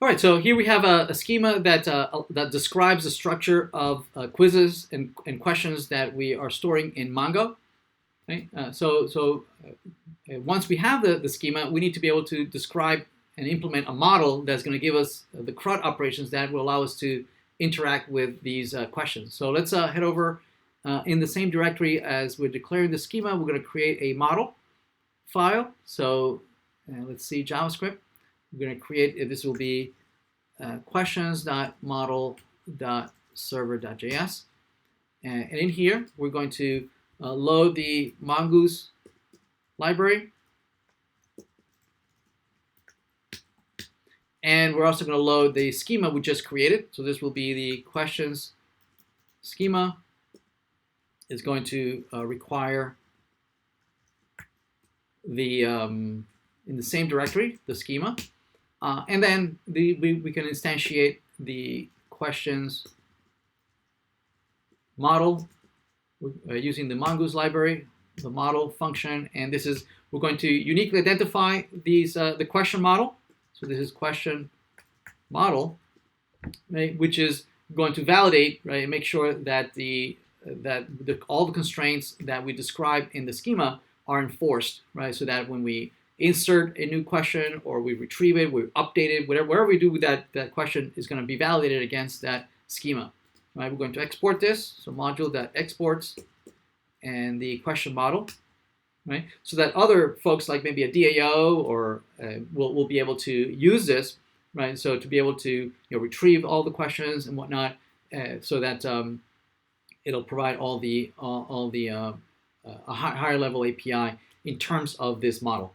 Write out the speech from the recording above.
All right, so here we have a schema that describes the structure of quizzes and questions that we are storing in Mongo. Right? Once we have the schema, we need to be able to describe and implement a model that's going to give us the CRUD operations that will allow us to interact with these questions. So let's head over in the same directory as we're declaring the schema. We're going to create a model file. So let's see, JavaScript. We're going to create, this will be questions.model.server.js. And in here, we're going to load the mongoose library. And we're also going to load the schema we just created. So this will be the questions schema. Is going to require the in the same directory, the schema. And then we can instantiate the questions model using the mongoose library, the model function, and this is, we're going to uniquely identify these the question model. So this is question model, right, which is going to validate, right, make sure that all the constraints that we describe in the schema are enforced, right, so that when we insert a new question or we retrieve it, we update it, whatever we do with that question is going to be validated against that schema. Right, we're going to export this, so module.exports and the question model, right, so that other folks like maybe a DAO or will be able to use this, right, so to be able to retrieve all the questions and whatnot, so that it'll provide all the a higher level API in terms of this model.